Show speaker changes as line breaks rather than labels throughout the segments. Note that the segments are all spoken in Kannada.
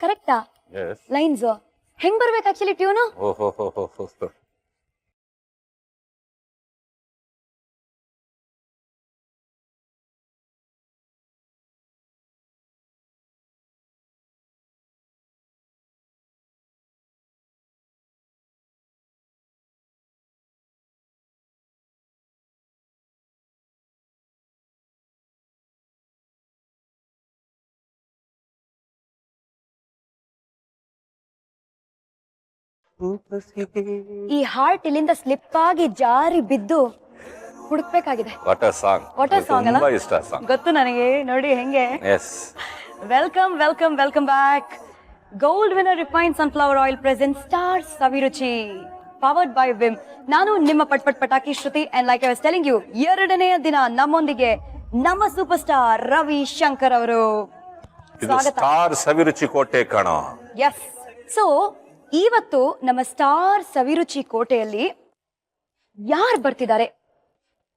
ಕರೆಕ್ಟಾ
Yes.
ಲೈನ್ಸ್ ಹೆಂಗ್ ಬರ್ಬೇಕು ಆಕ್ಚುಲಿ ಟ್ಯೂನು
ಓಹೋ.
ಈ ಹಾರ್ಟ್ ಇಲ್ಲಿಂದ ಸ್ಲಿಪ್ ಆಗಿ ಜಾರಿ ಬಿದ್ದು ಹುಡುಕ್ಬೇಕಾಗಿದೆ.
What a song.
What a song ಅಲ್ಲ,
ತುಂಬಾ ಇಷ್ಟ ಸಾಂಗ್.
ಗೊತ್ತು ನನಗೆ. ನೋಡಿ ಹೆಂಗೆ.
Yes.
Welcome back. Gold winner refined sunflower oil present star Saviruchi powered by Vim. ನಾನು ನಿಮ್ಮ Pataki Shruti and like I was telling you, ಎರಡನೆಯ ದಿನ ನಮ್ಮೊಂದಿಗೆ ನಮ್ಮ ಸೂಪರ್ ಸ್ಟಾರ್ ರವಿ ಶಂಕರ್ ಅವರು. ಸ್ವಾಗತ.
ಸ್ಟಾರ್ ಸವಿರುಚಿ ಕೋಟೆ ಕಣೋ.
ಎಸ್. ಸೊ ಇವತ್ತು ನಮ್ಮ ಸ್ಟಾರ್ ಸವಿರುಚಿ ಕೋಟೆಯಲ್ಲಿ ಯಾರು ಬರ್ತಿದ್ದಾರೆ,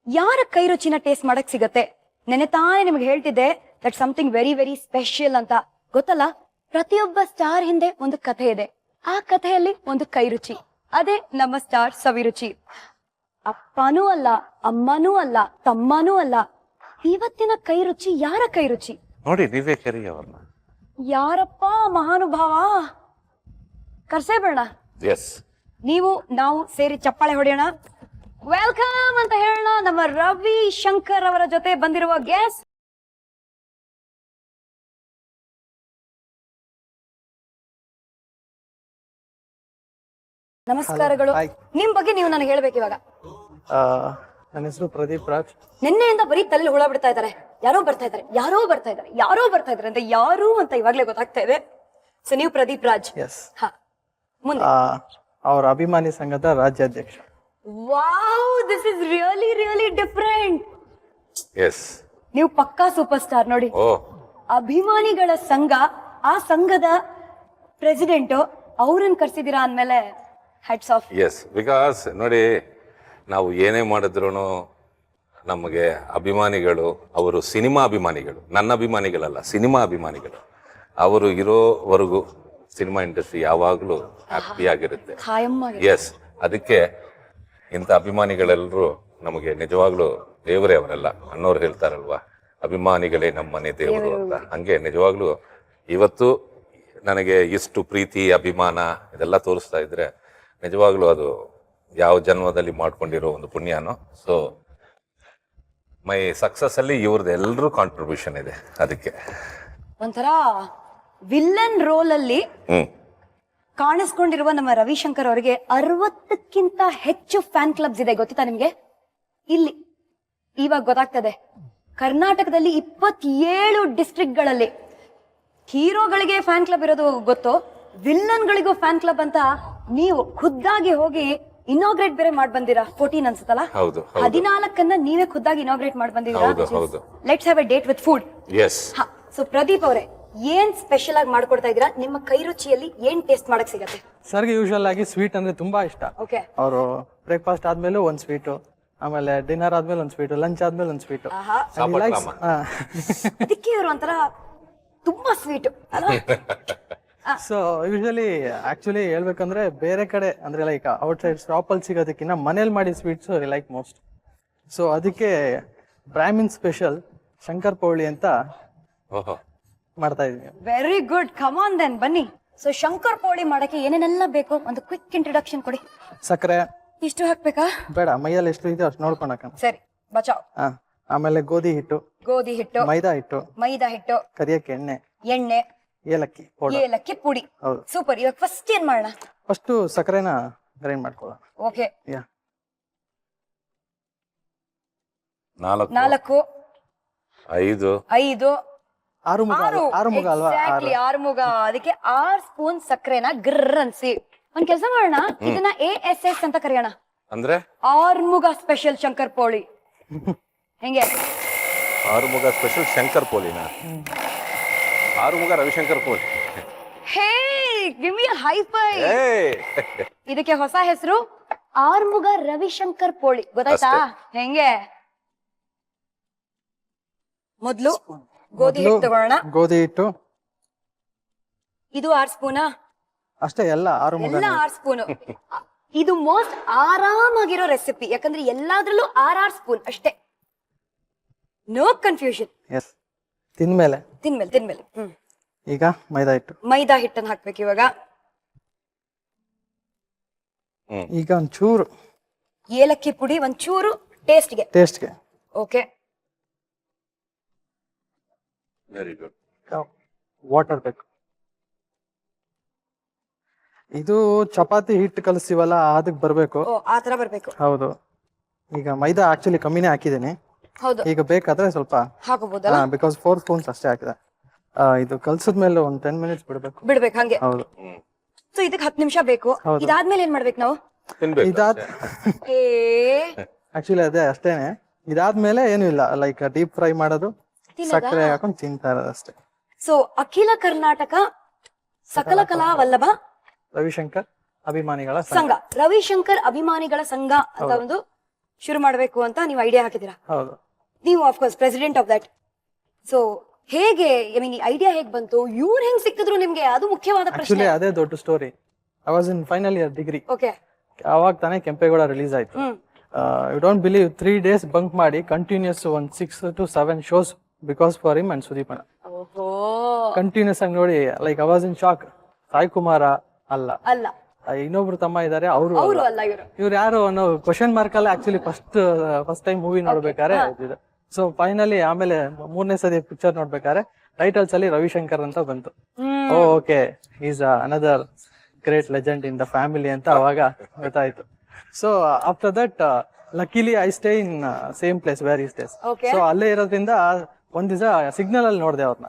ಯಾರ ಕೈ ರುಚಿನ ಟೇಸ್ಟ್ ಮಾಡಕ್ ಸಿಗತ್ತೆ. ನೆನೆ ತಾನೇ ನಿಮ್ಗೆ ಹೇಳ್ತಿದ್ದೆ that something very very special ಅಂತ. ಗೊತ್ತಲ್ಲ, ಪ್ರತಿಯೊಬ್ಬ ಸ್ಟಾರ್ ಹಿಂದೆ ಒಂದು ಕಥೆ ಇದೆ. ಆ ಕಥೆಯಲ್ಲಿ ಒಂದು ಕೈ ರುಚಿ, ಅದೇ ನಮ್ಮ ಸ್ಟಾರ್ ಸವಿರುಚಿ. ಅಪ್ಪನೂ ಅಲ್ಲ, ಅಮ್ಮನೂ ಅಲ್ಲ, ತಮ್ಮನೂ ಅಲ್ಲ. ಇವತ್ತಿನ ಕೈ ರುಚಿ ಯಾರ ಕೈ ರುಚಿ
ನೋಡಿ, ನೀವೇ ಕರಿ ಅವ್ರನ್ನ.
ಯಾರಪ್ಪ ಮಹಾನುಭಾವ, ಕರ್ಸೇ ಬೇಡ.
ಎಸ್.
ನೀವು ನಾವು ಸೇರಿ ಚಪ್ಪಾಳೆ ಹೊಡೆಯೋಣ, ವೆಲ್ಕಮ್ ಅಂತ ಹೇಳೋಣ. ನಮ್ಮ ರವಿ ಶಂಕರ್ ಅವರ ಜೊತೆ ಬಂದಿರುವ ಗೆಸ್ಟ್. ನಮಸ್ಕಾರಗಳು. ನಿಮ್ ಬಗ್ಗೆ ನೀವು ನನಗೆ ಹೇಳ್ಬೇಕು ಇವಾಗ.
ನನ್ನ ಹೆಸರು ಪ್ರದೀಪ್ ರಾಜ್.
ನಿನ್ನೆಯಿಂದ ಬರೀ ತಲೆ ಹುಳ ಬಿಡ್ತಾ ಇದಾರೆ. ಯಾರೋ ಬರ್ತಾ ಇದಾರೆ ಅಂತ ಯಾರು ಅಂತ ಇವಾಗ್ಲೇ ಗೊತ್ತಾಗ್ತಾ ಇದೆ. ಸೊ ನೀವು ಪ್ರದೀಪ್ ರಾಜ್.
ಎಸ್.
ಮುಂದೆ
ಅವ್ರ ಅಭಿಮಾನಿ ಸಂಘದ ರಾಜ್ಯಾಧ್ಯಕ್ಷ.
Wow, this is really different.
Yes.
ನೀವು ಪಕ್ಕಾ ಸೂಪರ್ ಸ್ಟಾರ್ ನೋಡಿ. ಅಭಿಮಾನಿಗಳ ಸಂಘ, ಆ ಸಂಘದ ಪ್ರೆಸಿಡೆಂಟ್ ಅವ್ರನ್ನ ಕರ್ಸಿದೀರಾ ಅಂದ್ಮೇಲೆ ಹ್ಯಾಟ್ಸ್ ಆಫ್.
ಎಸ್. ಬಿಕಾಸ್ ನೋಡಿ, ನಾವು ಏನೇ ಮಾಡಿದ್ರು ನಮಗೆ ಅಭಿಮಾನಿಗಳು, ಅವರು ಸಿನಿಮಾ ಅಭಿಮಾನಿಗಳು, ನನ್ನ ಅಭಿಮಾನಿಗಳಲ್ಲ, ಸಿನಿಮಾ ಅಭಿಮಾನಿಗಳು. ಅವರು ಇರೋವರೆಗೂ ಸಿನಿಮಾ ಇಂಡಸ್ಟ್ರಿ ಯಾವಾಗಲೂ ಹ್ಯಾಪಿ ಆಗಿರುತ್ತೆ. ಎಸ್. ಅದಕ್ಕೆ ಇಂಥ ಅಭಿಮಾನಿಗಳೆಲ್ಲರೂ ನಮಗೆ ನಿಜವಾಗ್ಲೂ ದೇವರೇ. ಅವರೆಲ್ಲ ಅಣ್ಣವ್ರು ಹೇಳ್ತಾರಲ್ವಾ, ಅಭಿಮಾನಿಗಳೇ ನಮ್ಮ ಮನೆ ದೇವರು ಅಂತ. ಹಂಗೆ ನಿಜವಾಗ್ಲೂ ಇವತ್ತು ನನಗೆ ಇಷ್ಟು ಪ್ರೀತಿ, ಅಭಿಮಾನ ಇದೆಲ್ಲ ತೋರಿಸ್ತಾ ಇದ್ರೆ ನಿಜವಾಗ್ಲೂ ಅದು ಯಾವ ಜನ್ಮದಲ್ಲಿ ಮಾಡ್ಕೊಂಡಿರೋ ಒಂದು ಪುಣ್ಯನೋ. ಸೊ ಮೈ ಸಕ್ಸಸ್ ಅಲ್ಲಿ ಇವ್ರದ್ದು ಎಲ್ಲರೂ ಕಾಂಟ್ರಿಬ್ಯೂಷನ್ ಇದೆ. ಅದಕ್ಕೆ
ಒಂಥರ ವಿಲ್ಲನ್ ರೋಲ್ ಅಲ್ಲಿ ಕಾಣಿಸ್ಕೊಂಡಿರುವ ನಮ್ಮ ರವಿಶಂಕರ್ ಅವರಿಗೆ 60ಕ್ಕಿಂತ ಹೆಚ್ಚು ಫ್ಯಾನ್ ಕ್ಲಬ್ಸ್ ಇದೆ. ಗೊತ್ತಿತ್ತಾ ನಿಮ್ಗೆ? ಇಲ್ಲಿ ಇವಾಗ ಗೊತ್ತಾಗ್ತದೆ. ಕರ್ನಾಟಕದಲ್ಲಿ 27 ಡಿಸ್ಟ್ರಿಕ್ಟ್ಗಳಲ್ಲಿ ಹೀರೋಗಳಿಗೆ ಫ್ಯಾನ್ ಕ್ಲಬ್ ಇರೋದು ಗೊತ್ತು, ವಿಲ್ಲನ್ಗಳಿಗೂ ಫ್ಯಾನ್ ಕ್ಲಬ್ ಅಂತ ನೀವು ಖುದ್ದಾಗಿ ಹೋಗಿ ಇನಾಗ್ರೇಟ್ ಬೇರೆ ಮಾಡಿ ಬಂದಿರಾ. 14 ಅನ್ಸುತ್ತಲ್ಲ, 14 ನೀವೇ ಖುದ್ದಾಗಿ ಇನಾಗ್ರೇಟ್ ಮಾಡಿ ಬಂದಿದ್ದೀರಾ. Let's have a date with food.
Yes.
So Pradeep ಅವರೇ, ಏನ್ ಸ್ಪೆಷಲ್ ಆಗಿ ಮಾಡ್ಕೊಡ್ತಾ ಇದೀರಾ? ನಿಮ್ಮ ಕೈ ರುಚಿಯಲ್ಲಿ ಏನ್ ಟೇಸ್ಟ್ ಮಾಡಕ್ ಸಿಗತ್ತೆ?
ಸರ್ಗೆ ಯೂಶುವಲ್ ಆಗಿ ಸ್ವೀಟ್ ಅಂದ್ರೆ ತುಂಬಾ ಇಷ್ಟ.
ಓಕೆ.
ಅವರು ಬ್ರೇಕ್ಫಾಸ್ಟ್ ಆದ್ಮೇಲೆ ಒಂದ್ ಸ್ವೀಟು, ಆಮೇಲೆ ಡಿನ್ನರ್ ಆದ್ಮೇಲೆ ಒಂದ್ ಸ್ವೀಟು, ಲಂಚ್ ಆದ್ಮೇಲೆ ಒಂದ್ ಸ್ವೀಟು.
ಅದಕ್ಕೆ ಇವರು ಒಂಥರ ತುಂಬಾ ಸ್ವೀಟ್.
ಸೊ ಯೂಶಲಿ ಆಕ್ಚುಲಿ ಹೇಳ್ಬೇಕಂದ್ರೆ ಬೇರೆ ಕಡೆ ಅಂದ್ರೆ ಲೈಕ್ ಔಟ್ ಸೈಡ್ ಶಾಪ್ ಅಲ್ಲಿ ಸಿಗೋದಕ್ಕಿಂತ ಮನೇಲಿ ಮಾಡಿ ಸ್ವೀಟ್ಸ್ ಲೈಕ್ ಮೋಸ್ಟ್. ಸೊ ಅದಕ್ಕೆ ಬ್ರಾಹ್ಮಿನ್ ಸ್ಪೆಷಲ್ ಶಂಕರ್ ಪೌಳಿ ಅಂತ ಮಾಡ್ತಾ ಇದೀನಿ.
Very good, come on then ಬನ್ನಿ. ಸೊ ಶಂಕರ್ ಪೌಳಿ ಮಾಡಕ್ಕೆ ಏನೇನೆಲ್ಲ ಬೇಕು ಒಂದು ಕ್ವಿಕ್ ಇಂಟ್ರೊಡಕ್ಷನ್ ಕೊಡಿ.
ಸಕ್ಕರೆ
ಇಷ್ಟು ಹಾಕ್ಬೇಕಾ?
ಬೇಡ, ಮೈಯಲ್ಲಿ ಎಷ್ಟು ಇದೆ ಅಷ್ಟು ನೋಡ್ಕೊಳಕ.
ಸರಿ, ಬಚಾವ್.
ಆಮೇಲೆ ಗೋಧಿ ಹಿಟ್ಟು, ಮೈದಾ ಹಿಟ್ಟು, ಕರಿಯಕ್ಕೆ ಎಣ್ಣೆ, ಏಲಕ್ಕಿ
ಪುಡಿ. ಸೂಪರ್. ಇವಾಗ ಫಸ್ಟ್ ಏನ್ ಮಾಡೋಣ?
ಫಸ್ಟ್ ಸಕ್ಕರೆನ ಗ್ರೈಂಡ್ ಮಾಡ್ಕೊಳ್ಳೋಣ.
ಓಕೆ.
4
5
6
ಮುಗ. ಅದಕ್ಕೆ 6 ಸ್ಪೂನ್ ಸಕ್ಕರೆನ ಗ್ರರ್ ಅನ್ಸಿ. ಒಂದ್ ಕೆಲಸ ಮಾಡೋಣ, ಇದನ್ನ ASS ಅಂತ ಕರೆಯೋಣ.
ಅಂದ್ರೆ
ಆರ್ಮುಗ ಸ್ಪೆಷಲ್ ಶಂಕರ್ ಪೌಳಿ. ಹೆಂಗೆ?
ಆರುಮುಗ ಸ್ಪೆಷಲ್ ಶಂಕರ್ ಪೋಳಿನ? Arumuga Ravishankar Poli.
Hey, give me a high five. ಇದಕ್ಕೆ ಹೊಸ ಹೆಸರು ಆರ್ಮುಗ ರವಿಶಂಕರ್ ಪೋಳಿ. ಗೊತ್ತಾಯ್ತಾ? ಹೆಂಗೆ? ಮೊದ್ಲು ಗೋಧಿ ಹಿಟ್ಟು ತಗೊಳ್ಳೋಣ.
ಗೋಧಿ ಹಿಟ್ಟು
ಇದು 6 ಸ್ಪೂನಾ?
ಅಷ್ಟೇ, ಎಲ್ಲ 6 ಮುಗ.
ಎಲ್ಲ 6 ಸ್ಪೂನ್. ಇದು ಮೋಸ್ಟ್ ಆರಾಮಾಗಿರೋ ರೆಸಿಪಿ, ಯಾಕಂದ್ರೆ ಎಲ್ಲಾದ್ರಲ್ಲೂ 6 ಸ್ಪೂನ್ ಅಷ್ಟೇ. No confusion.
ಎಸ್. ತಿನ್ಮೇಲೆ
ತಿನ್ಮೇಲೆ
ಈಗ ಮೈದಾ ಹಿಟ್ಟು.
ಮೈದಾ ಹಿಟ್ಟನ್ನು ಹಾಕ್ಬೇಕು ಇವಾಗ.
ಈಗ ಒಂಚೂರು
ಏಲಕ್ಕಿ ಪುಡಿ, ಒಂಚೂರು ಟೇಸ್ಟ್ಗೆ. Okay,
very good.
ವಾಟರ್ ಬೇಕು. ಇದು ಚಪಾತಿ ಹಿಟ್ಟು ಕಲಿಸ್ತೀವಲ್ಲ ಅದಕ್ಕೆ ಬರಬೇಕು.
ಓ ಆ ತರ ಬರ್ಬೇಕು.
ಹೌದು. ಈಗ ಮೈದಾ ಆಕ್ಚುಲಿ ಕಮ್ಮಿನೇ ಹಾಕಿದ್ದೀನಿ.
ಹೌದು,
ಈಗ ಬೇಕಾದ್ರೆ ಸ್ವಲ್ಪ
ಹಾಕಬಹುದಲ್ಲ?
ಬಿಕಾಸ್ 4 ಸ್ಪೂನ್ಸ್ ಅಷ್ಟೇ ಹಾಕಿದೆ. ಇದು ಕಲ್ಸಿದ್ಮೇಲೆ ಒಂದು 10 ಮಿನಿಟ್ಸ್
ಬಿಡ್ಬೇಕು ಹಂಗೆ.
ಹೌದು.
ಸೊ ಇದಕ್ಕೆ 10 ನಿಮಿಷ ಬೇಕು. ಇದಾದ್ಮೇಲೆ ಏನ್ ಮಾಡ್ಬೇಕು ನಾವು?
ಇದಾದ ಆಕ್ಚುಲಿ ಅದೇ ಅಷ್ಟೇನೆ. ಇದಾದ್ಮೇಲೆ ಏನು ಇಲ್ಲ, ಲೈಕ್ ಡೀಪ್ ಫ್ರೈ ಮಾಡೋದು, ಸಕ್ಕರೆ ಹಾಕೊಂಡು ತಿಂತಾ ಇರೋದು ಅಷ್ಟೇ.
ಸೊ ಅಖಿಲ ಕರ್ನಾಟಕ ಸಕಲ ಕಲಾ ವಲ್ಲಭ
ರವಿಶಂಕರ್ ಅಭಿಮಾನಿಗಳ
ಸಂಘ, ರವಿಶಂಕರ್ ಅಭಿಮಾನಿಗಳ ಸಂಘ ಅಂತ ಒಂದು ಶುರು ಮಾಡಬೇಕು ಅಂತ ನೀವು ಐಡಿಯಾ ಹಾಕಿದ್ದೀರಾ.
ಹೌದು.
ನೀವು of course president of that. So ಹೇಗೆ, ಐ ಮೀನ್ ಈ ಐಡಿಯಾ ಹೇಗ್ ಬಂತು, ಇವ್ರು ಹೆಂಗ್ ಸಿಕ್ಕಿದ್ರು ನಿಮ್ಗೆ, ಅದು ಮುಖ್ಯವಾದ ಪ್ರಶ್ನೆ.
ಆಕ್ಚುಲಿ ಅದೇ ದೊಡ್ಡ story. I was in final year degree.
Okay,
ಅವಾಗ ತಾನೇ ಕೆಂಪೇಗೌಡ ರಿಲೀಸ್ ಆಯ್ತು. You don't believe 3 days bunk ಮಾಡಿ ಕಂಟಿನ್ಯೂಸ್ ಒಂದು 6 to 7 shows because for him and Sudeep ಅಣ್ಣ. ಕಂಟಿನ್ಯೂಸ್ ಆಗಿ ನೋಡಿ, like I was in shock. Sai Kumara ಅಲ್ಲ, ಇನ್ನೊಬ್ರು ತಮ್ಮ ಇದಾರೆ, ಅವರು
ಅಲ್ಲ,
ಇವ್ರು ಯಾರು ಅನ್ನೋ ಕ್ವಶನ್ ಮಾರ್ಕ್ ಅಲ್ಲ. ಆಕ್ಚುಲಿ ಫಸ್ಟ್ ಟೈಮ್ ಮೂವಿ ನೋಡ್ಬೇಕಾರೆ ಸೊ ಫೈನಲಿ ಆಮೇಲೆ 3ನೇ ಸತಿ ಪಿಕ್ಚರ್ ನೋಡ್ಬೇಕಾದ್ರೆ ಟೈಟಲ್ಸ್ ಅಲ್ಲಿ ರವಿಶಂಕರ್ ಅಂತ ಬಂತು. Okay, is another great legend in the family ಅಂತ ಅವಾಗ ಗೊತ್ತಾಯ್ತು. So after that ಲಕಿಲಿ I stay in same place where ಈ ಸ್ಟೇಸ್. ಸೊ ಅಲ್ಲೇ ಇರೋದ್ರಿಂದ ಒಂದ್ ದಿವಸ ಸಿಗ್ನಲ್ ಅಲ್ಲಿ ನೋಡಿದೆ ಅವ್ರನ್ನ.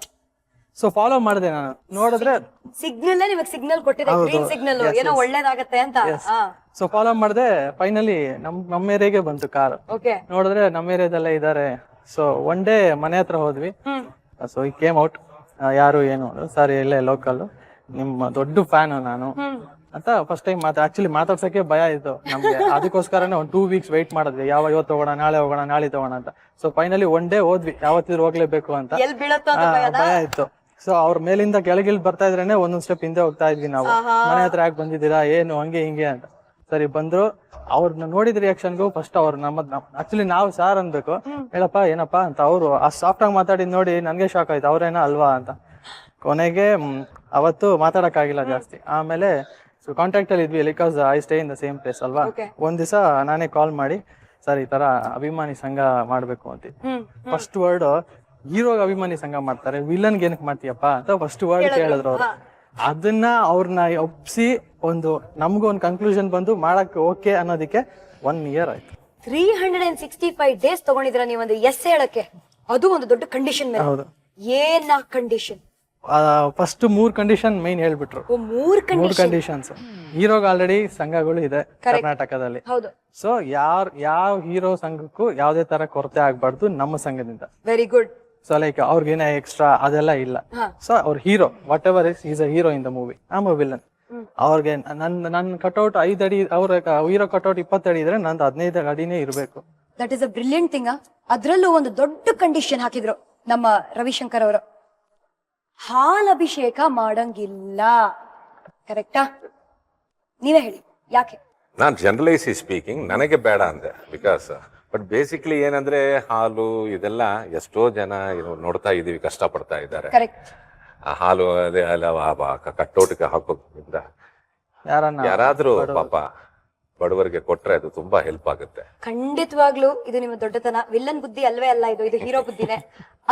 ಸೊ ಫಾಲೋ ಮಾಡಿದೆ ನಾನು. ನೋಡಿದ್ರೆ
ಸಿಗ್ನಲ್ ನಿಮಗೆ ಸಿಗ್ನಲ್ ಕೊಟ್ಟಿದೆ, ಗ್ರೀನ್ ಸಿಗ್ನಲ್, ಏನೋ ಒಳ್ಳೇದಾಗತ್ತೆ ಅಂತ.
ಸೊ ಫಾಲೋ ಮಾಡಿದೆ. ಫೈನಲಿ ನಮ್ಮ ಏರಿಯಾಗೆ ಬಂತು ಕಾರ್. ನೋಡಿದ್ರೆ ನಮ್ಮ ಏರಿಯಾದಲ್ಲೇ ಇದಾರೆ. ಸೊ ಒನ್ ಡೇ ಮನೆ ಹತ್ರ ಹೋದ್ವಿ. ಸೊ ಈ ಕೇಮ್ ಔಟ್, ಯಾರು ಏನು ಸರ್ ಇಲ್ಲೇ ಲೋಕಲ್, ನಿಮ್ಮ ದೊಡ್ಡ ಫ್ಯಾನ್ ನಾನು ಅಂತ ಫಸ್ಟ್ ಟೈಮ್ ಆಕ್ಚುಲಿ ಮಾತಾಡ್ಸಕ್ಕೆ ಭಯ ಇತ್ತು ನಮ್ಗೆ. ಅದಕ್ಕೋಸ್ಕರನೇ ಒಂದು 2 weeks ವೆಯ್ಟ್ ಮಾಡಿದ್ವಿ, ಇವತ್ತು ಹೋಗೋಣ, ನಾಳೆ ಹೋಗೋಣ, ನಾಳೆ ತಗೋಣ ಅಂತ. ಸೊ ಫೈನಲಿ ಒನ್ ಡೇ ಹೋದ್ವಿ, ಯಾವತ್ತಿದ್ರು ಹೋಗ್ಲೇಬೇಕು ಅಂತ ಭಯ ಇತ್ತು. ಸೊ ಅವ್ರ ಮೇಲಿಂದ ಕೆಳಗಿಲ್ ಬರ್ತಾ ಇದ್ರೇನೆ ಒಂದೊಂದ್ ಸ್ಟೆಪ್ ಹಿಂದೆ ಹೋಗ್ತಾ ಇದ್ವಿ ನಾವು. ಮನೆ ಹತ್ರ ಯಾಕೆ ಬಂದಿದ್ದೀರಾ, ಏನು ಹಂಗೆ ಹಿಂಗೆ ಅಂತ. ಸರಿ ಬಂದ್ರು. ಅವ್ರನ್ನ ನೋಡಿದ ರಿಯಾಕ್ಷನ್ಗೂ ಫಸ್ಟ್ ಅವ್ರು ಆಕ್ಚುಲಿ ನಾವು ಸಾರ್ ಅನ್ಬೇಕು, ಹೇಳಪ್ಪ ಏನಪ್ಪ ಅಂತ. ಅವರು ಆ ಸಾಫ್ಟ್ ಆಗಿ ಮಾತಾಡಿದ್ ನೋಡಿ ನನ್ಗೆ ಶಾಕ್ ಆಯ್ತು, ಅವ್ರೇನ ಅಲ್ವಾ ಅಂತ. ಕೊನೆಗೆ ಅವತ್ತು ಮಾತಾಡಕ್ಕಾಗಿಲ್ಲ ಜಾಸ್ತಿ. ಆಮೇಲೆ ಕಾಂಟ್ಯಾಕ್ಟ್ ಅಲ್ಲಿ ಇದ್ವಿ, because I stay in the same place ಅಲ್ವಾ. ಒಂದ್ ದಿವಸ ನಾನೇ ಕಾಲ್ ಮಾಡಿ, ಸರ್ ಈ ತರ ಅಭಿಮಾನಿ ಸಂಘ ಮಾಡ್ಬೇಕು ಅಂತ. ಫಸ್ಟ್ ವರ್ಡ್, ಹೀರೋಗೆ ಅಭಿಮಾನಿ ಸಂಘ ಮಾಡ್ತಾರೆ, ವಿಲನ್ಗೆ ಏನಕ್ಕೆ ಮಾಡ್ತೀಯಪ್ಪ ಅಂತ ಫಸ್ಟ್ ವರ್ಡ್ ಕೇಳಿದ್ರು ಅವ್ರು. ಅದನ್ನ ಅವ್ರನ್ನ ಒಪ್ಸಿ ನಮ್ಗೂ ಒಂದು ಕನ್ಕ್ಲೂಷನ್ ಬಂದು ಮಾಡಕ್ ಓಕೆ ಅನ್ನೋದಕ್ಕೆ 1 year ಆಯ್ತು.
365 days ತಗೊಂಡಿದ್ರ ನೀವೊಂದು ಎಸ್ ಹೇಳಕ್ಕೆ, ಅದು ಒಂದು ದೊಡ್ಡ ಕಂಡೀಷನ್ ಮೇಲೆ.
ಹೌದು.
ಏನ ಕಂಡೀಷನ್?
ಫಸ್ಟ್ 3 ಕಂಡೀಷನ್ ಮೈನ್ ಹೇಳ್ಬಿಟ್ರು. 3 ಕಂಡೀಷನ್ಸ್. ಹೀರೋಗ ಆಲ್ರೆಡಿ ಸಂಘಗಳು ಇದೆ ಕರ್ನಾಟಕದಲ್ಲಿ. ಸೊ ಯಾವ ಹೀರೋ ಸಂಘಕ್ಕೂ ಯಾವ್ದೇ ತರ ಕೊರತೆ ಆಗ್ಬಾರ್ದು ನಮ್ಮ ಸಂಘದಿಂದ.
Very good.
ಸೊ ಲೈಕ್ ಅವ್ರಿಗೇನ ಎಕ್ಸ್ಟ್ರಾ ಅದೆಲ್ಲ ಇಲ್ಲ. ಸೊ ಅವ್ರ hero whatever is a hero in the movie, I am a villain. ಅವ್ರಿಗೆ ನನ್ನ ಕಟೌಟ್ 5 ಅಡಿ, ಅವ್ರ ಹೀರೋ ಕಟೌಟ್ 20 ಅಡಿ ಇದ್ರೆ ನಂದು 15 ಅಡಿನೇ ಇರಬೇಕು.
That is a brilliant thing. ಅದ್ರಲ್ಲೂ ಒಂದು ದೊಡ್ಡ ಕಂಡೀಷನ್ ಹಾಕಿದ್ರು ನಮ್ಮ ರವಿಶಂಕರ್ ಅವರು, ಹಾಲ್ ಅಭಿಷೇಕ ಮಾಡಂಗಿಲ್ಲ. ಕರೆಕ್ಟಾ? ನೀವೇ ಹೇಳಿ ಯಾಕೆ.
ನಾನು ಜನರಲೈಸ್ ಸ್ಪೀಕಿಂಗ್ ನನಗೆ ಬೇಡ ಅಂದೆ, ಬಿಕಾಸ್ ಬಟ್ ಬೇಸಿಕ್ಲಿ ಏನಂದ್ರೆ ಹಾಲು ಇದೆಲ್ಲ ಎಷ್ಟೋ ಜನ ನೋಡ್ತಾ ಇದೀವಿ, ಕಷ್ಟಪಡ್ತಾ ಇದ್ದಾರೆ. ಆ ಹಾಲು ಅದೇ ಕಟ್ಟೋಟಕ್ಕೆ ಹಾಕೋದ್ರಿಂದ ಯಾರಾದ್ರೂ ಪಾಪ ಬಡವರಿಗೆ ಕೊಟ್ರೆ ಅದು ತುಂಬಾ ಹೆಲ್ಪ್ ಆಗುತ್ತೆ.
ಖಂಡಿತವಾಗ್ಲೂ ಇದು ನಿಮ್ಮ ದೊಡ್ಡತನ. ವಿಲ್ಲನ್ ಬುದ್ಧಿ ಅಲ್ವೇ ಅಲ್ಲ, ಇದು ಹೀರೋ ಬುದ್ಧಿನೇ.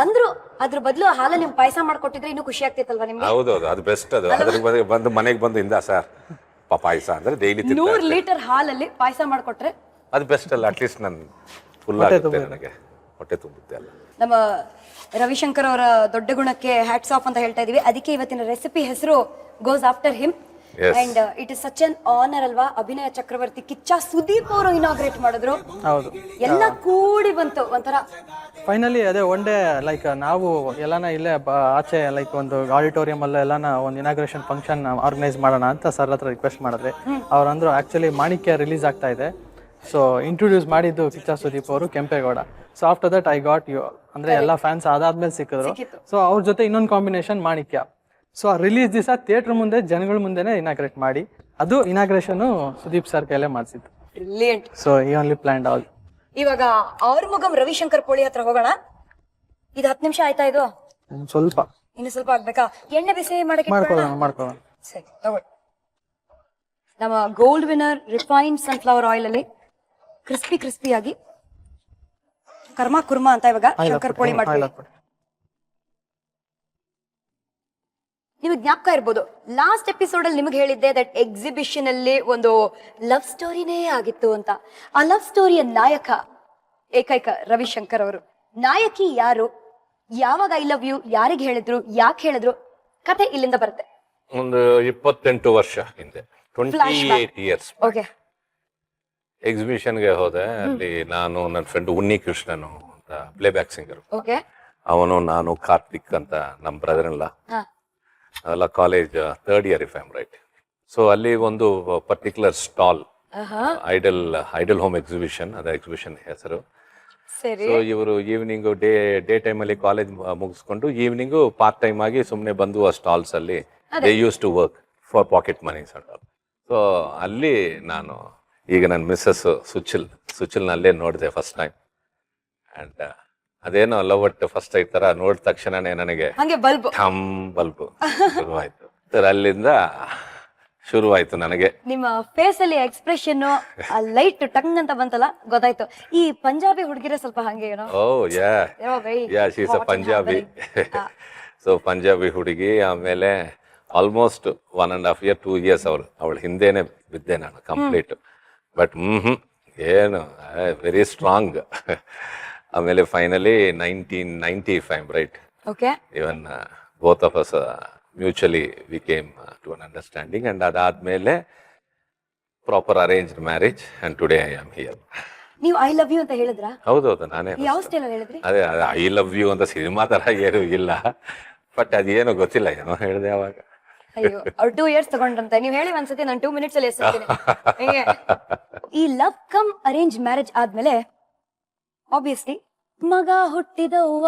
ಅಂದ್ರು ಅದ್ರ ಬದಲು ಹಾಲ ನಿಮ್ ಪಾಯಸ ಮಾಡ್ಕೊಟ್ಟಿದ್ರೆ ಇನ್ನೂ ಖುಷಿ ಆಗ್ತಿತ್ತಲ್ವಾ ನಿಮ್ಗೆ?
ಹೌದೌದು, ಅದು ಬೆಸ್ಟ್. ಅದು ಅದ್ರ ಬಂದು ಮನೆಗೆ ಬಂದು ಇಂದ ಸರ್ ಪಾಯಸ ಅಂದ್ರೆ ಡೈಲಿ
100 ಲೀಟರ್ ಹಾಲಲ್ಲಿ ಪಾಯಸ ಮಾಡ್ಕೊಟ್ರೆ
ಅದು ಬೆಸ್ಟ್ ಅಲ್ಲ. ಅಟ್ಲೀಸ್ಟ್ ನನ್ ಫುಲ್ ಆಗುತ್ತೆ, ನನಗೆ ಹೊಟ್ಟೆ ತುಂಬುತ್ತೆ ಅಲ್ಲ.
ನಮ್ಮ ರವಿಶಂಕರ್ ಅವರ ದೊಡ್ಡ ಗುಣಕ್ಕೆ ಹ್ಯಾಟ್ಸ್ ಆಫ್ ಅಂತ ಹೇಳ್ತಾ ಇದೀವಿ. ಅದಕ್ಕೆ ಇವತ್ತಿನ ರೆಸಿಪಿ ಹೆಸರು goes after him. And it is such an honour ಅಲ್ವಾ. ಅಭಿನಯ ಚಕ್ರವರ್ತಿ ಕಿಚ್ಚ ಸುದೀಪ್ ಅವರು ಇನಾಗ್ರೇಟ್ ಮಾಡಿದ್ರು.
ಹೌದು,
ಎಲ್ಲ ಕೂಡಿ ಬಂತು ಒಂಥರ.
ಫೈನಲಿ ಅದೇ ಒನ್ ಡೇ ಲೈಕ್ ನಾವು ಎಲ್ಲಾನ ಇಲ್ಲೇ ಆಚೆ ಲೈಕ್ ಒಂದು ಆಡಿಟೋರಿಯಂ ಅಲ್ಲ ಎಲ್ಲಾನ ಒಂದು ಇನಾಗ್ರೇಷನ್ ಫಂಕ್ಷನ್ ಆರ್ಗನೈಸ್ ಮಾಡೋಣ ಅಂತ ಸರ್ ಹತ್ರ ರಿಕ್ವೆಸ್ಟ್ ಮಾಡಿದ್ರೆ ಅವ್ರಂದ್ರು ಆಕ್ಚುಲಿ ಮಾಣಿಕ್ಯ ರಿಲೀಸ್ ಆಗ್ತಾ ಇದೆ, ಸೊ ಇಂಟ್ರೊಡ್ಯೂಸ್ ಮಾಡಿದ್ದು ಕಿಚ್ಚ ಸುದೀಪ್ ಅವರು, Kempegowda. So after that I got you ಅಂದ್ರೆ ಎಲ್ಲ ಫ್ಯಾನ್ಸ್ ಅದಾದ್ಮೇಲೆ ಸಿಕ್ಕಿದ್ರು. ಸೊ ಅವ್ರ ಜೊತೆ ಇನ್ನೊಂದು ಕಾಂಬಿನೇಷನ್ ಮಾಣಿಕ್ಯ. ಸೊ ಆ ರಿಲೀಸ್ ದಿವಸ ಥಿಯೇಟರ್ ಮುಂದೆ ಜನಗಳ ಮುಂದೆನೇ ಇನಾಗ್ರೇಟ್ ಮಾಡಿ, ಅದು ಇನಾಗ್ರೇಷನ್ ಸುದೀಪ್ ಸರ್ ಕೈಲೇ ಮಾಡಿಸಿದ್ದು.
ಬ್ರಿಲಿಯಂಟ್.
ಸೊ ಈ ಓನ್ಲಿ ಪ್ಲಾನ್ಡ್ ಆಲ್.
ಇವಾಗ ಆರ್ಮುಗಂ ರವಿಶಂಕರ್ ಪೋಳಿ ಹತ್ರ ಹೋಗೋಣ. ಇದು 10 ನಿಮಿಷ ಆಯ್ತಾ? ಇದು
ಸ್ವಲ್ಪ
ಇನ್ನು ಸ್ವಲ್ಪ ಆಗ್ಬೇಕಾ? ಎಣ್ಣೆ ಬಿಸಿ ಮಾಡಕ್ಕೆ
ಮಾಡ್ಕೊಳ್ಳೋಣ.
ಸರಿ ತಗೊಳ್ಳಿ. ನಮ್ಮ gold winner refined sunflower oil ಅಲ್ಲಿ ಕ್ರಿಸ್ಪಿಯಾಗಿ ಕರ್ಮ ಕುರ್ಮಾ ಅಂತ ಇವಾಗ ಶಂಕರ್ ಪೋಳಿ ಮಾಡ್ತೀವಿ. ನಿಮಗೆ ಜ್ಞಾಪಕ ಇರ್ಬೋದು, ಲಾಸ್ಟ್ ಎಪಿಸೋಡ್ ಅಲ್ಲಿ ನಿಮಗೆ ಹೇಳಿದ್ದೆ ದಟ್ ಎಕ್ಸಿಬಿಷನ್ ಅಲ್ಲಿ ಒಂದು ಲವ್ ಸ್ಟೋರಿನೇ ಆಗಿತ್ತು ಅಂತ. ಆ ಲವ್ ಸ್ಟೋರಿಯ ನಾಯಕ ಏಕೈಕ ರವಿಶಂಕರ್ ಅವರು. ನಾಯಕಿ ಯಾರು, ಯಾವಾಗ ಐ ಲವ್ ಯು ಯಾರಿಗೆ ಹೇಳಿದ್ರು, ಯಾಕೆ ಹೇಳಿದ್ರು, ಕತೆ ಇಲ್ಲಿಂದ ಬರುತ್ತೆ.
ಒಂದು 28 ವರ್ಷ ಹಿಂದೆ, 28 ಇಯರ್ಸ್
ಓಕೆ.
ಎಕ್ಸಿಬಿಷನ್ಗೆ ಹೋದೆ. ಅಲ್ಲಿ ನಾನು, ನನ್ನ ಫ್ರೆಂಡ್ ಉನ್ನಿ ಕೃಷ್ಣನು ಅಂತ ಪ್ಲೇ ಬ್ಯಾಕ್ ಸಿಂಗರ್,
ಓಕೆ.
ಅವನು, ನಾನು, ಕಾರ್ತಿಕ್ ಅಂತ ನಮ್ಮ ಬ್ರದರ್ ಎಲ್ಲ, ಅವೆಲ್ಲ college 3rd year if I am right. So ಅಲ್ಲಿ ಒಂದು particular stall, ideal home exhibition, ಅದ ಎಕ್ಸಿಬಿಷನ್ ಹೆಸರು. ಸೊ ಇವರು ಈವ್ನಿಂಗು ಡೇ ಟೈಮಲ್ಲಿ ಕಾಲೇಜ್ ಮುಗಿಸ್ಕೊಂಡು ಈವ್ನಿಂಗು ಪಾರ್ಟ್ ಟೈಮ್ ಆಗಿ ಸುಮ್ಮನೆ ಬಂದು ಆ ಸ್ಟಾಲ್ಸ್ ಅಲ್ಲಿ they use to work for pocket monies and all. So ಅಲ್ಲಿ ನಾನು ಈಗ ನನ್ನ ಮಿಸ್ಸಸ್ ಸುಚಿಲ್ನಲ್ಲೇ ನೋಡಿದೆ ಫಸ್ಟ್ ಟೈಮ್. ಆ್ಯಂಡ್ ಅದೇನೋ ಲವ್ ಅಟ್ ಫಸ್ಟ್ ಈ ಥರ ನೋಡಿದ ತಕ್ಷಣನೇ ನನಗೆ ಠಮ್ ಬಲ್ಬು ಶುರುವಾಯಿತು. ಸರ್ ಅಲ್ಲಿಂದ ಶುರುವಾಯಿತು ನನಗೆ.
ನಿಮ್ಮ ಫೇಸ್ ಅಲ್ಲಿ ಎಕ್ಸ್ಪ್ರೆಷನ್, ಆ ಲೈಟ್ ಟಂಗ್ ಅಂತ ಬಂತಲ್ಲ, ಗೊತ್ತಾಯ್ತು. ಈ ಪಂಜಾಬಿ ಹುಡುಗಿರ ಸ್ವಲ್ಪ ಹಂಗೆ ಏನೋ.
Oh yeah she's a Punjabi. So Punjabi ಹುಡುಗಿ. ಆಮೇಲೆ ಆಲ್ಮೋಸ್ಟ್ 1.5 year 2 years ಅವಳ ಹಿಂದೆನೆ ಬಿದ್ದೆ ನಾನು ಕಂಪ್ಲೀಟ್. ಬಟ್ ಏನು ವೆರಿ ಸ್ಟ್ರಾಂಗ್. ಆಮೇಲೆ finally 1990 if I am right, even both of us mutually we came to an understanding. And ಅದಾದ್ಮೇಲೆ proper arranged marriage and today I am here.
ನೀವು ಐ ಲವ್ ಯು ಅಂತ ಹೇಳಿದ್ರಾ?
ಹೌದೌದು, ನಾನೇ.
ಯಾವ ಸ್ಟೈಲ್ ಅಲ್ಲಿ ಹೇಳಿದ್ರಿ?
ಅದೇ ಐ ಲವ್ ಯು ಅಂತ ಸಿನಿಮಾ ತರ ಏನು ಇಲ್ಲ, ಬಟ್ ಅದೇನು ಗೊತ್ತಿಲ್ಲ, ಏನೋ ಹೇಳಿದೆ ಅವಾಗ.
ಅಯ್ಯೋ, ಅವ್ರು 2 years ತಗೊಂಡ್ರಂತೆ. ನೀವು ಹೇಳಿ ಒಂದ್ಸತಿ, ನಾನು 2 minutes ಅಲ್ಲಿ ಎಸ್ತೀನಿ. ಈ ಲವ್ ಕಮ್ ಅರೇಂಜ್ ಮ್ಯಾರೇಜ್ ಆದ್ಮೇಲೆ ಆಬ್ವಿಯಸ್ಲಿ ಮಗ ಹುಟ್ಟಿದವ್ವ,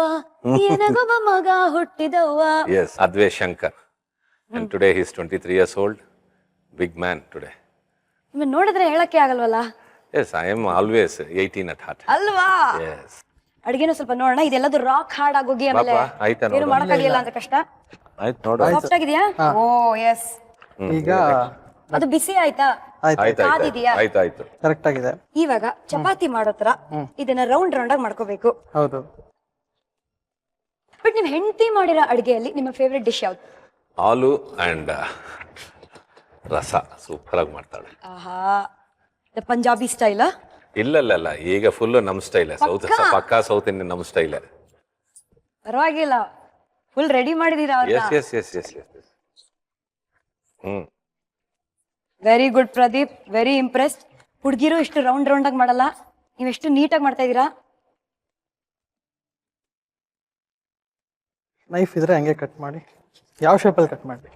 ಏನಗೊಬ್ಬ ಮಗ ಹುಟ್ಟಿದವ್ವ.
Yes, Adve Shankar. And today he is 23 years old. Big man today.
ನಿಮ್ಮನ್ನ ನೋಡಿದ್ರೆ ಹೇಳಕ್ಕೆ ಆಗಲ್ವಲ್ಲ?
Yes, I am always 18 at heart.
ಅಲ್ವಾ?
Yes.
ಅಡಿಗೆನೂ ಸ್ವಲ್ಪ ನೋಡೋಣ. ಇದೆಲ್ಲದು ರಾಕ್ ಹಾರ್ಡ್ ಆಗೋಗಿ ಆಮೇಲೆ ಏನು ಮಾಡಕ್ಕಾಗಿಲ್ಲ ಅಂತ ಕಷ್ಟ.
ಆಯ್ತು ನೋಡು.
ಸಾಫ್ಟ್ ಆಗಿದೆಯಾ? ಓ ಎಸ್.
ಈಗ
ಅದು ಬಿಸಿ ಆಯ್ತಾ?
ಆಯ್ತು
ಕರೆಕ್ಟ್ ಆಗಿದೆ.
ಇವಾಗ ಚಪಾತಿ ಮಾಡೋ ತರ ಇದನ್ನ ರೌಂಡ್ ಆಗಿ ಮಾಡ್ಕೋಬೇಕು.
ಹೌದು.
ಬಟ್ ನಿಮ್ ಹೆಂಡತಿ ಮಾಡಿರೋ ಅಡಿಗೆಯಲ್ಲಿ ನಿಮ್ಮ ಫೇವರೇಟ್ ಡಿಶ್ ಯಾವ್ದು?
ಆಲೂ ಅಂಡ್ ರಸ ಸೂಪರ್ ಆಗಿ ಮಾಡ್ತಾಳೆ.
ಆಹಾ, ಪಂಜಾಬಿ ಸ್ಟೈಲ್?
ಇಲ್ಲ, ಈಗ ಫುಲ್ ನಮ್ ಸ್ಟೈಲ್. ಪಕ್ಕಾ ಸೌತ್ ಇಂಡಿಯನ್ ನಮ್ ಸ್ಟೈಲ್.
ಪರವಾಗಿಲ್ಲ, ಫುಲ್ ರೆಡಿ ಮಾಡಿದೀರಾ?
Yes.
Very good Pradeep, very impressed. ಹುಡುಗಿರು ಇಷ್ಟು ರೌಂಡ್ ಆಗಿ ಮಾಡಲ್ಲ, ನೀವು ಎಷ್ಟು ನೀಟಾಗಿ ಮಾಡ್ತಾ ಇದೀರಾ.
ನೈಫ್ ಇದ್ರೆ ಹಂಗೆ ಕಟ್ ಮಾಡಿ, ಯಾವ ಶೇಪಲ್ಲಿ ಕಟ್ ಮಾಡಿ.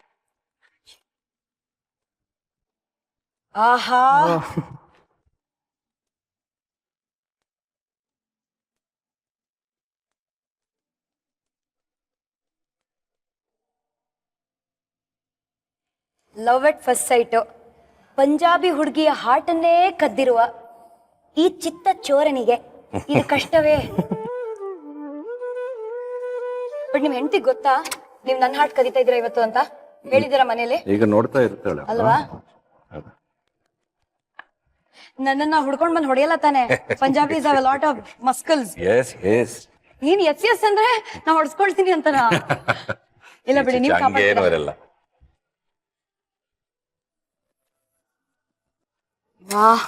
ಆಹಾ, love at first sight. Punjabi ಹುಡುಗಿಯ ಹಾರ್ಟನ್ನೇ ಕದ್ದಿರುವ ಈ ಚಿತ್ತ ಚೋರನಿಗೆ ಇದು ಕಷ್ಟವೇ? ಬಟ್ ನಿಮ್ ಹೆಂಡತಿ ಗೊತ್ತಾ ನೀವ್ ನನ್ನ ಹಾರ್ಟ್ ಕದೀತಾ ಇದ್ದೀರಾ ಇವತ್ತು ಅಂತ? ಹೇಳಿದಿರಾ ಮನೇಲಿ?
ಈಗ ನೋಡ್ತಾ ಇರ್ತಾಳೆ
ಅಲ್ವಾ? ನನ್ನನ್ನ ಹುಡ್ಕೊಂಡ್ ಬಂದ್ ಹೊಡೆಯಲ್ಲ ತಾನೆ? Punjabis have a lot of muscles.
Yes.
ನೀನ್ ಎಸ್ ಅಂದ್ರೆ ನಾ ಹೊಡ್ಸ್ಕೊಳ್ತೀನಿ ಅಂತನಾ? ಇಲ್ಲ ಬಿಡಿ, ನೀವು ಕಾಪಾಡ್ತೀರಾ. ವಾಹ್,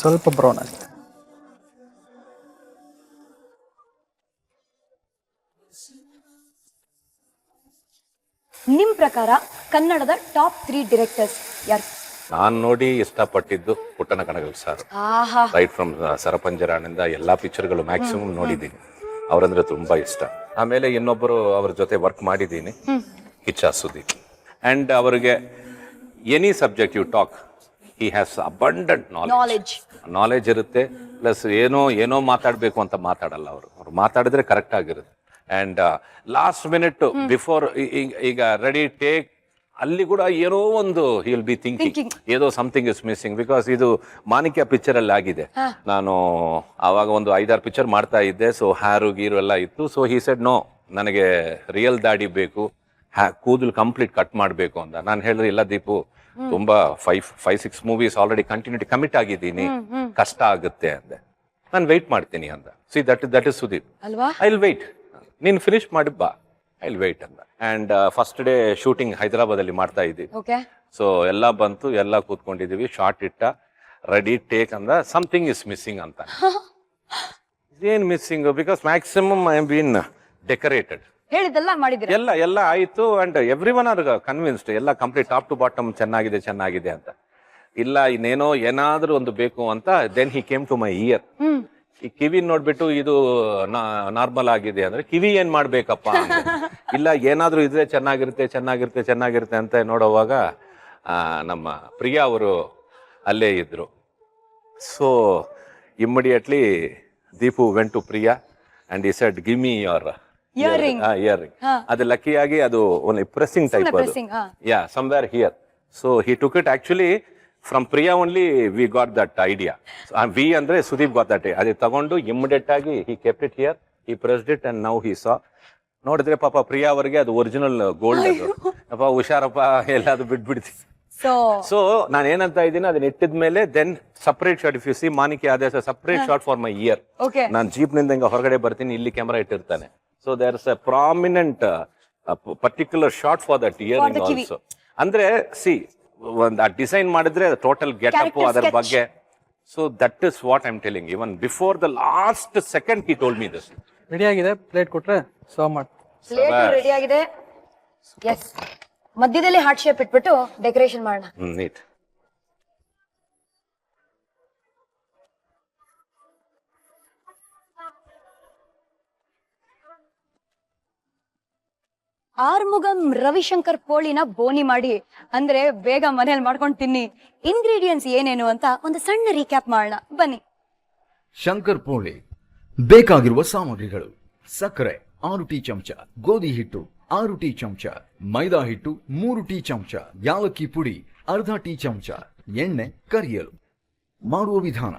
ಸ್ವಲ್ಪ ಬ್ರೌನ್ ಅಷ್ಟೇ.
ನಿಮ್ ಪ್ರಕಾರ ಕನ್ನಡದ ಟಾಪ್ 3 ಡೈರೆಕ್ಟರ್ಸ್ ಯಾರು?
ನಾನ್ ನೋಡಿ ಇಷ್ಟಪಟ್ಟಿದ್ದು Puttanna Kanagal sir. Right from ಸರಪಂಜರಾನಿಂದ ಎಲ್ಲಾ ಪಿಕ್ಚರ್ಗಳು ಮ್ಯಾಕ್ಸಿಮಮ್ ನೋಡಿದ್ದೀನಿ. ಅವ್ರಂದ್ರೆ ತುಂಬಾ ಇಷ್ಟ. ಆಮೇಲೆ ಇನ್ನೊಬ್ಬರು ಅವ್ರ ಜೊತೆ ವರ್ಕ್ ಮಾಡಿದ್ದೀನಿ, ಕಿಚ್ಚ ಸುದೀಪ್. ಅಂಡ್ ಅವರಿಗೆ any subject you talk, he has abundant knowledge ಇರುತ್ತೆ. ಪ್ಲಸ್ ಏನೋ ಮಾತಾಡಬೇಕು ಅಂತ ಮಾತಾಡಲ್ಲ. ಅವ್ರು ಮಾತಾಡಿದ್ರೆ ಕರೆಕ್ಟ್ ಆಗಿರುತ್ತೆ. ಅಂಡ್ ಲಾಸ್ಟ್ ಮಿನಿಟ್ ಬಿಫೋರ್ ಈಗ ರೆಡಿ ಟೇಕ್ ಅಲ್ಲಿ ಕೂಡ ಏನೋ ಒಂದು ವಿಲ್ ಬಿ ಥಿಂಕಿಂಗ್ ಏದೋ ಸಮಥಿಂಗ್ ಇಸ್ ಮಿಸ್ಸಿಂಗ್. ಬಿಕಾಸ್ ಇದು ಮಾಣಿಕ್ಯ ಪಿಕ್ಚರ್ ಅಲ್ಲಿ ಆಗಿದೆ. ನಾನು ಆವಾಗ ಒಂದು 5-6 ಪಿಕ್ಚರ್ ಮಾಡ್ತಾ ಇದ್ದೆ. ಸೊ ಹ್ಯಾರು ಗೀರು ಎಲ್ಲ ಇತ್ತು. ಸೊ ಹಿ ಸೆಡ್ ನೋ, ನನಗೆ ರಿಯಲ್ ದಾಡಿ ಬೇಕು, ಕೂದಲು ಕಂಪ್ಲೀಟ್ ಕಟ್ ಮಾಡಬೇಕು ಅಂತ. ನಾನು ಹೇಳಿದ್ರೆ ಇಲ್ಲ ದೀಪು, ತುಂಬಾ 5-6 ಮೂವೀಸ್ ಆಲ್ರೆಡಿ ಕಂಟಿನ್ಯೂಟಿ ಕಮಿಟ್ ಆಗಿದ್ದೀನಿ, ಕಷ್ಟ ಆಗುತ್ತೆ ಅಂದೆ. ನಾನು ವೆಯ್ಟ್ ಮಾಡ್ತೀನಿ ಅಂತ. See that is Sudeep. I will wait, ನೀನ್ ಫಿನಿಶ್ ಮಾಡಿ ಬಾ, ಐ ವಿಲ್ ವೆಯ್ಟ್ ಅಂತ. And first day shooting Hyderabad ಅಲ್ಲಿ ಮಾಡ್ತಾ ಇದ್ದೀವಿ. ಸೊ ಎಲ್ಲ ಬಂತು, ಎಲ್ಲ ಕೂತ್ಕೊಂಡಿದೀವಿ, ಶಾರ್ಟ್ ಇಟ್ಟ, ರೆಡಿ ಟೇಕ್ ಅಂದ. ಸಮಥಿಂಗ್ ಇಸ್ ಮಿಸ್ಸಿಂಗ್ ಅಂತ. ಏನ್ missing? Because maximum I been decorated,
ಹೇಳಿದೆಲ್ಲ ಮಾಡಿದಿರ,
ಎಲ್ಲ ಆಯ್ತು. And every one are convinced, ಎಲ್ಲ ಕಂಪ್ಲೀಟ್ ಟಾಪ್ ಟು ಬಾಟಮ್ ಚೆನ್ನಾಗಿದೆ ಅಂತ. ಇಲ್ಲ ಇನ್ನೇನೋ ಏನಾದ್ರೂ ಒಂದು ಬೇಕು ಅಂತ. Then he came to my ear. ಈ ಕಿವಿ ನೋಡ್ಬಿಟ್ಟು ಇದು ನಾರ್ಮಲ್ ಆಗಿದೆ ಅಂದ್ರೆ ಕಿವಿ ಏನ್ ಮಾಡ್ಬೇಕಪ್ಪ ಅಂದ್ರೆ, ಇಲ್ಲ ಏನಾದ್ರೂ ಇದ್ರೆ ಚೆನ್ನಾಗಿರುತ್ತೆ ಅಂತ ನೋಡುವಾಗ ನಮ್ಮ ಪ್ರಿಯಾ ಅವರು ಅಲ್ಲೇ ಇದ್ರು. So immediately Deepu went to Priya and he said give me your earring. ಅದು ಲಕ್ಕಿಯಾಗಿ ಅದು ಒಂದು ಪ್ರೆಸ್ಸಿಂಗ್ ಟೈಪ್ ಅದು, yeah somewhere here. So he took it actually from Priya only we got that idea. We ಅಂದ್ರೆ ಸುದೀಪ್ ಗಾಟ್ ದಟ್. ಅದು ತಗೊಂಡು ಇಮಿಡಿಯೇಟ್ ಆಗಿ he kept it here, he pressed it and now he saw. ನೋಡಿದ್ರೆ ಪಾಪ ಪ್ರಿಯಾ ಅವರಿಗೆ ಅದು ಒರಿಜಿನಲ್ ಗೋಲ್ಡ್. ಅದು ಅಪ್ಪ ಹುಷಾರಪ್ಪ, ಎಲ್ಲಾದ್ರು ಬಿಟ್ಬಿಡ್ತೀವಿ. ಸೊ ನಾನು ಏನಂತ ಇದ್ದೀನಿ, ಅದನ್ನ ಇಟ್ಟಿದ್ಮೇಲೆ then separate shot. If you see Maanikya, ಅದೇ separate shot for my ear. ನಾನು ಜೀಪ್ ನಿಂದ ಹಿಂಗ ಹೊರಗಡೆ ಬರ್ತೀನಿ, ಇಲ್ಲಿ ಕ್ಯಾಮರಾ ಇಟ್ಟಿರ್ತಾನೆ. So there is a prominent particular shot for that earring also. ಅಂದ್ರೆ ಸಿ, ಒಂದು ಡಿಸೈನ್ ಮಾಡಿದ್ರೆ ಟೋಟಲ್ ಗೆಟಪ್ ಅದರ ಬಗ್ಗೆ. So that is what I am telling. Even before the last second he told me this.
Ready ಆಗಿದೆ, ಪ್ಲೇಟ್ ಕೊಟ್ರೆ ಸರ್ವ್ ಮಾಡಿ.
ಪ್ಲೇಟ್ ರೆಡಿ ಆಗಿದೆ. ಎಸ್, ಮಧ್ಯದಲ್ಲಿ ಹಾರ್ಟ್ ಶೇಪ್ ಇಟ್ಬಿಟ್ಟು ಡೆಕೋರೇಷನ್ ಮಾಡೋಣ.
ನೀಟ್.
ಆರ್ಮುಗಂ ರವಿಶಂಕರ್ ಪೋಳಿನ ಬೋನಿ ಮಾಡಿ, ಅಂದ್ರೆ ಬೇಗ ಮನೇಲಿ ಮಾಡ್ಕೊಂಡು ತಿನ್ನಿ. ಇಂಗ್ರೀಡಿಯೆಂಟ್ಸ್ ಏನೇನು ಅಂತ ಒಂದು ಸಣ್ಣ ರೀಕ್ಯಾಪ್ ಮಾಡೋಣ ಬನ್ನಿ.
ಶಂಕರ್ ಪೋಳಿ ಬೇಕಾಗಿರುವ ಸಾಮಗ್ರಿಗಳು: ಸಕ್ಕರೆ 6 ಟೀ ಚಮಚ, ಗೋಧಿ ಹಿಟ್ಟು 6 ಟೀ ಚಮಚ, ಮೈದಾ ಹಿಟ್ಟು 3 ಟೀ ಚಮಚ, ಯಾಲಕ್ಕಿ ಪುಡಿ ಅರ್ಧ ಟೀ ಚಮಚ, ಎಣ್ಣೆ ಕರಿಯಲು. ಮಾಡುವ ವಿಧಾನ: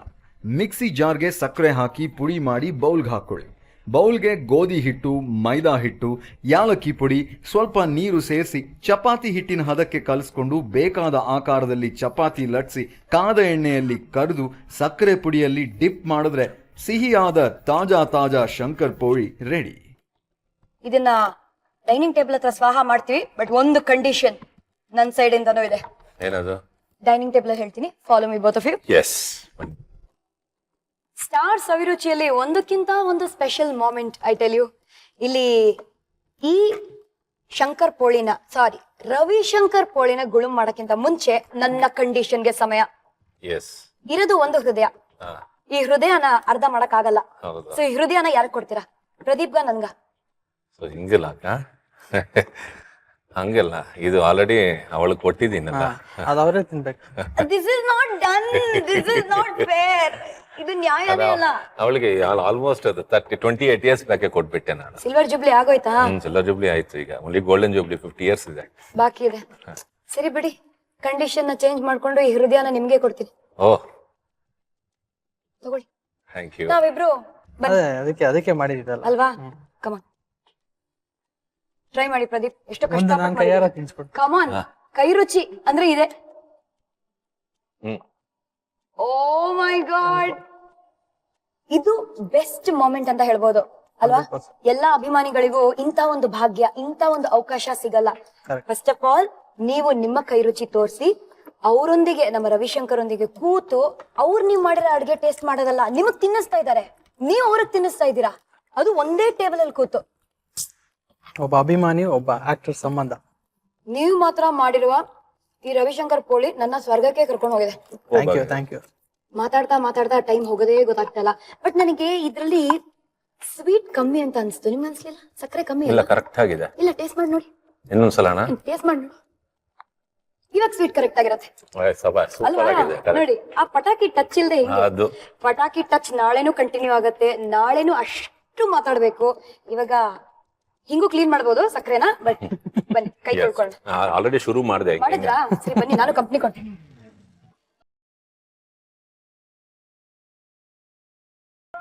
ಮಿಕ್ಸಿ ಜಾರ್ಗೆ ಸಕ್ಕರೆ ಹಾಕಿ ಪುಡಿ ಮಾಡಿ ಬೌಲ್ಗೆ ಹಾಕೊಳ್ಳಿ. ಬೌಲ್ಗೆ ಗೋಧಿ ಹಿಟ್ಟು, ಮೈದಾ ಹಿಟ್ಟು, ಯಾಲಕ್ಕಿ ಪುಡಿ, ಸ್ವಲ್ಪ ನೀರು ಸೇರಿಸಿ ಚಪಾತಿ ಹಿಟ್ಟಿನ ಹದಕ್ಕೆ ಕಲಿಸ್ಕೊಂಡು ಬೇಕಾದ ಆಕಾರದಲ್ಲಿ ಚಪಾತಿ ಲಟ್ಸಿ ಕಾದ ಎಣ್ಣೆಯಲ್ಲಿ ಕರೆದು ಸಕ್ಕರೆ ಪುಡಿಯಲ್ಲಿ ಡಿಪ್ ಮಾಡಿದ್ರೆ ಸಿಹಿಯಾದ ತಾಜಾ ಶಂಕರ್ ಪೋಳಿ ರೆಡಿ.
ಇದನ್ನ ಡೈನಿಂಗ್ ಟೇಬಲ್ ಹತ್ರ ಸ್ವಾಹ ಮಾಡ್ತೀವಿ. ಬಟ್ ಒಂದು ಕಂಡೀಷನ್ ನನ್ನ ಸೈಡ್ ಇಂದನೂ ಇದೆ.
ಏನದು?
ಡೈನಿಂಗ್ ಟೇಬಲ್ ಹೇಳ್ತೀನಿ, follow me both of you.
Yes.
Star ಸವಿರುಚಿಯಲ್ಲಿ ಒಂದಕ್ಕಿಂತ ಒಂದು special moment I tell you. ಇಲ್ಲಿ ಈ ಶಂಕರ್ ಪೋಳಿನ ರವಿಶಂಕರ್ ಪೋಳಿನ ಗುಳುಂ ಮಾಡಕ್ಕಿಂತ ಮುಂಚೆ ನನ್ನ ಕಂಡೀಷನ್ಗೆ ಸಮಯ ಇರೋದು ಒಂದು ಹೃದಯ. ಈ ಹೃದಯನ ಅರ್ಧ ಮಾಡಕ್ ಆಗಲ್ಲ. ಸೊ ಈ ಹೃದಯನ ಯಾರು ಕೊಡ್ತೀರಾ? ಪ್ರದೀಪ್ಗ, ನನ್ಗ?
ಹಿಂಗಿಲ್ಲ ಅಕ್ಕ, ಹಂಗಿಲ್ಲ. ಇದು ಆಲ್ರೆಡಿ ಅವಳು ಕೊಟ್ಟಿದ್ದೀನಲ್ಲ,
ಅದು ಅವರೇ ತಿನ್ಬೇಕು.
This is not done, this is not fair. ಇದು ನ್ಯಾಯನೇ ಅಲ್ಲ.
ಅವಳಿಗೆ ಆಲ್ಮೋಸ್ಟ್ ಅದು 28 ಇಯರ್ಸ್ ಬ್ಯಾಕೆ ಕೊಟ್ಬಿಟ್ಟೆ ನಾನು.
ಸಿಲ್ವರ್ ಜುಬ್ಲಿ ಆಗೋಯ್ತಾ?
ಸಿಲ್ವರ್ ಜುಬ್ಲಿ ಆಯ್ತು. ಈಗ ಓನ್ಲಿ ಗೋಲ್ಡನ್ ಜುಬ್ಲಿ 50 ಇಯರ್ಸ್ ಇದೆ
ಬಾಕಿ ಇದೆ. ಸರಿ ಬಿಡಿ, ಕಂಡೀಷನ್ ನ ಚೇಂಜ್ ಮಾಡ್ಕೊಂಡು ಈ ಹೃದಯನ ನಿಮ್ಗೆ ಕೊಡ್ತೀನಿ.
ಓಹ್,
ತಗೊಳ್ಳಿ.
Thank you.
ನಾವಿಬ್ರು
ಅದಕ್ಕೆ ಮಾಡಿದಿದ್ದಲ್ಲ
ಅಲ್ವಾ? ಕಮಾನ್, ಟ್ರೈ ಮಾಡಿ ಪ್ರದೀಪ್. ಎಷ್ಟು ಕಷ್ಟ.
ನಾನು ಕೈಯಾರ ತಿನ್ಸ್ಕೊಡ್ತೀನಿ.
ಕಮಾನ್, ಕೈ ರುಚಿ ಅಂದ್ರೆ ಇದೆ. ಓ ಮೈ ಗಾಡ್, ಇದು ಬೆಸ್ಟ್ ಮೊಮೆಂಟ್ ಅಂತ ಹೇಳ್ಬೋದು ಅಲ್ವಾ? ಎಲ್ಲಾ ಅಭಿಮಾನಿಗಳಿಗೂ ಇಂತ ಒಂದು ಭಾಗ್ಯ, ಇಂತ ಒಂದು ಅವಕಾಶ ಸಿಗಲ್ಲ. ಫಸ್ಟ್ ಆಫ್ ಆಲ್, ನೀವು ನಿಮ್ಮ ಕೈ ರುಚಿ ತೋರಿಸಿ ಅವರೊಂದಿಗೆ, ನಮ್ಮ ರವಿಶಂಕರ್ ಒಂದಿಗೆ ಕೂತು ಅವ್ರು ನೀವ್ ಮಾಡಿರೋ ಅಡ್ಗೆ ಟೇಸ್ಟ್ ಮಾಡೋದಲ್ಲ, ನಿಮಗ್ ತಿನ್ನಿಸ್ತಾ ಇದಾರೆ, ನೀವ್ ಅವ್ರಿಗೆ ತಿನ್ನಿಸ್ತಾ ಇದ್ದೀರಾ. ಅದು ಒಂದೇ ಟೇಬಲ್ ಅಲ್ಲಿ ಕೂತು.
ಒಬ್ಬ ಅಭಿಮಾನಿ, ಒಬ್ಬ ಆಕ್ಟರ್ ಸಂಬಂಧ.
ನೀವು ಮಾತ್ರ ಮಾಡಿರುವ ಈ ರವಿಶಂಕರ್ ಪೋಳಿ ನನ್ನ ಸ್ವರ್ಗಕ್ಕೆ ಕರ್ಕೊಂಡು ಹೋಗಿದೆ.
Thank you.
ಮಾತಾಡ್ತಾ ಟೈಮ್ ಹೋಗೋದೇ ಗೊತ್ತಾಗ್ತಾ ಇಲ್ಲ. ಬಟ್ ನನಗೆ ಇದ್ರಲ್ಲಿ ಸ್ವೀಟ್ ಕಮ್ಮಿ ಅಂತ ಅನ್ಸ್ತು. ನಿಮ್ಗೆ ಅನ್ಸ್ಲಿಲ್ಲ? ಸಕ್ಕರೆ ಕಮ್ಮಿ
ಇಲ್ಲ, ಕರೆಕ್ಟ್ ಆಗಿದೆ.
ಇಲ್ಲ, ಟೇಸ್ಟ್ ಮಾಡಿ ನೋಡಿ.
ಇನ್ನೊಂದ್ಸಲ
ಟೇಸ್ಟ್ ಮಾಡಿ ನೋಡಿ, ಇವಾಗ ಸ್ವೀಟ್ ಕರೆಕ್ಟ್ ಆಗಿರತ್ತೆ ಅಲ್ವಾ? ನೋಡಿ, ಆ ಪಟಾಕಿ ಟಚ್ ಇಲ್ದೆ ಹಿಂಗೆ. ಪಟಾಕಿ ಟಚ್ ನಾಳೆನೂ ಕಂಟಿನ್ಯೂ ಆಗತ್ತೆ. ನಾಳೆನೂ ಅಷ್ಟು ಮಾತಾಡ್ಬೇಕು. ಇವಾಗ ಹಿಂಗೂ ಕ್ಲೀನ್ ಮಾಡ್ಬೋದು ಸಕ್ಕರೆನ. ಬನ್ನಿ ಬನ್ನಿ ಕೈ ತೊಳ್ಕೊಳ್ಳೋಣ.
ಆಲ್ರೆಡಿ ಶುರು ಮಾಡಿದೆ.
ಮಾಡಿದ್ರಾ? ಸರಿ ಬನ್ನಿ, ನಾನು ಕಂಪ್ನಿ ಕೊಟ್ಟೆ.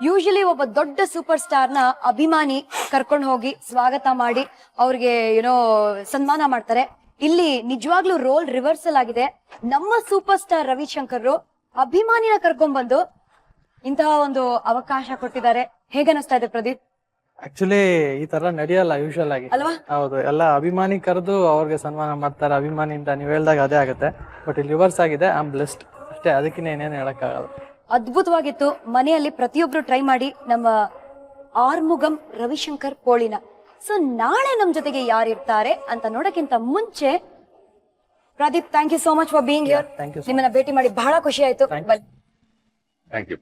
ಯೂಶಲಿ ಒಬ್ಬ ದೊಡ್ಡ ಸೂಪರ್ ಸ್ಟಾರ್ ನ ಅಭಿಮಾನಿ ಕರ್ಕೊಂಡು ಹೋಗಿ ಸ್ವಾಗತ ಮಾಡಿ ಅವ್ರಿಗೆ ಏನೋ ಸನ್ಮಾನ ಮಾಡ್ತಾರೆ. ಇಲ್ಲಿ ನಿಜವಾಗ್ಲೂ ರೋಲ್ ರಿವರ್ಸಲ್ ಆಗಿದೆ. ನಮ್ಮ ಸೂಪರ್ ಸ್ಟಾರ್ ರವಿಶಂಕರ್ ಅಭಿಮಾನಿನ ಕರ್ಕೊಂಡ್ ಬಂದು ಇಂತಹ ಒಂದು ಅವಕಾಶ ಕೊಟ್ಟಿದ್ದಾರೆ. ಹೇಗನ್ನಿಸ್ತಾ ಇದೆ ಪ್ರದೀಪ್?
ಆಕ್ಚುಲಿ ಈ ತರ ನಡೆಯಲ್ಲ ಯೂಶುವಲ್ ಆಗಿ.
ಅಲ್ವಾ?
ಹೌದು, ಎಲ್ಲ ಅಭಿಮಾನಿ ಕರೆದು ಅವ್ರಿಗೆ ಸನ್ಮಾನ ಮಾಡ್ತಾರೆ. ಅಭಿಮಾನಿಯಿಂದ ನೀವ್ ಹೇಳ್ದಾಗ ಅದೇ ಆಗುತ್ತೆ. ಬಟ್ ಇಲ್ಲಿ ರಿವರ್ಸ್ ಆಗಿದೆ. ಐ ಆಮ್ ಬ್ಲೆಸ್ಡ್ ಅಷ್ಟೇ, ಅದಕ್ಕಿಂತ ಏನೇನು ಹೇಳಕ್ಕಾಗಲ್ಲ.
ಅದ್ಭುತವಾಗಿತ್ತು. ಮನೆಯಲ್ಲಿ ಪ್ರತಿಯೊಬ್ರು ಟ್ರೈ ಮಾಡಿ ನಮ್ಮ ಆರ್ಮುಗಂ ರವಿಶಂಕರ್ ಪೋಳಿನ. ಸೊ ನಾಳೆ ನಮ್ ಜೊತೆಗೆ ಯಾರಿರ್ತಾರೆ ಅಂತ ನೋಡಕ್ಕಿಂತ ಮುಂಚೆ Pradeep, thank you so much for being here.
thank you so
ನಿಮ್ಮನ್ನ ಭೇಟಿ ಮಾಡಿ ಬಹಳ ಖುಷಿ ಆಯ್ತು. ಬನ್ನಿ.
Thank you.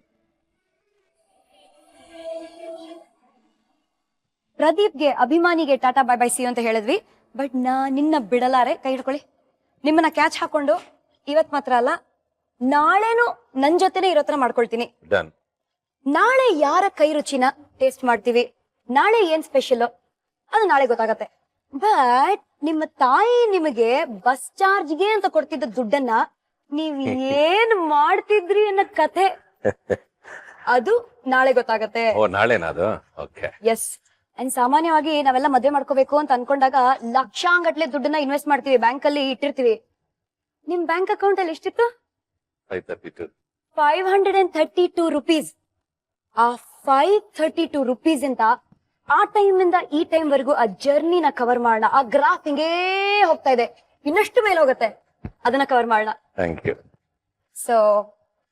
ಪ್ರದೀಪ್ಗೆ ಅಭಿಮಾನಿಗೆ ಟಾಟಾ ಬೈ ಬೈ ಸಿ ಅಂತ ಹೇಳಿದ್ವಿ. ಬಟ್ ನಿನ್ನ ಬಿಡಲಾರೆ. ಕೈ ಹಿಡ್ಕೊಳ್ಳಿ. ನಿಮ್ಮನ್ನ ಕ್ಯಾಚ್ ಹಾಕೊಂಡು ಇವತ್ ಮಾತ್ರ ಅಲ್ಲ, ನಾಳೆನು ನನ್ ಜೊತೆನೆ ಇರೋ ತರ ಮಾಡ್ಕೊಳ್ತೀನಿ.
ಡನ್.
ನಾಳೆ ಯಾರ ಕೈ ರುಚಿನ ಟೇಸ್ಟ್ ಮಾಡ್ತೀವಿ, ನಾಳೆ ಏನ್ ಸ್ಪೆಷಲ್ ಅದು ನಾಳೆ ಗೊತ್ತಾಗತ್ತೆ. ಬಟ್ ನಿಮ್ಮ ತಾಯಿ ನಿಮಗೆ ಬಸ್ ಚಾರ್ಜ್ಗೆ ಅಂತ ಕೊಡ್ತಿದ್ದ ದುಡ್ಡನ್ನ ನೀವ್ ಏನ್ ಮಾಡ್ತಿದ್ರಿ ಅನ್ನೋ ಕಥೆ ಅದು ನಾಳೆ ಗೊತ್ತಾಗತ್ತೆ.
ಓ, ನಾಳೆನಾ ಅದು? ಓಕೆ.
ಎಸ್. ಅಂಡ್ ಸಾಮಾನ್ಯವಾಗಿ ನಾವೆಲ್ಲ ಮದ್ವೆ ಮಾಡ್ಕೋಬೇಕು ಅಂತ ಅನ್ಕೊಂಡಾಗ ಲಕ್ಷಾಂಗಟ್ಲೆ ದುಡ್ಡನ್ನ ಇನ್ವೆಸ್ಟ್ ಮಾಡ್ತೀವಿ, ಬ್ಯಾಂಕ್ ಅಲ್ಲಿ ಇಟ್ಟಿರ್ತೀವಿ. ನಿಮ್ ಬ್ಯಾಂಕ್ ಅಕೌಂಟ್ ಅಲ್ಲಿ ಎಷ್ಟಿತ್ತು? 532 rupees. ಆ 532 rupees ಅಂತ ಆ ಟೈಮ್ ಇಂದ ಈ ಟೈಮ್ ವರೆಗೂ ಆ ಜರ್ನಿನ ಕವರ್ ಮಾಡೋಣ. ಆ ಗ್ರಾಫ್ ಹಿಂಗೇ ಹೋಗ್ತಾ ಇದೆ, ಇನ್ನಷ್ಟು ಮೇಲೆ ಹೋಗುತ್ತೆ, ಅದನ್ನ ಕವರ್ ಮಾಡೋಣ.
Thank you.
So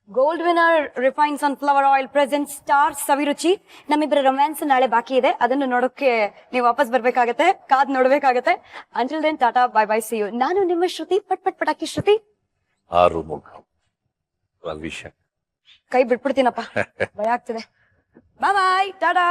gold winner refine sunflower oil present star Saviruchi. ನಮ್ಮಿಬ್ಬರ ರೊಮ್ಯಾನ್ಸ್ ನಾಳೆ ಬಾಕಿ ಇದೆ, ಅದನ್ನು ನೋಡೋಕೆ ನೀವು ವಾಪಸ್ ಬರ್ಬೇಕಾಗತ್ತೆ, ಕಾದ್ ನೋಡ್ಬೇಕಾಗತ್ತೆ. ಅಂಟಿಲ್ ದೆನ್ ಟಾಟಾ ಬೈ ಬೈ ಸಿ ಯು. ನಾನು ನಿಮ್ಮ ಶ್ರುತಿ, ಪಟ್ ಪಟ್ ಪಟಾಕಿ ಶ್ರುತಿ.
ಆರುಮುಗಂ ರವಿಶಂಕರ್.
ಕೈ ಬಿಟ್ಬಿಡ್ತೀನಪ್ಪ, ಭಯ ಆಗ್ತಿದೆ. ಬಾಯ್ ಬಾಯ್, ಟಾಟಾ.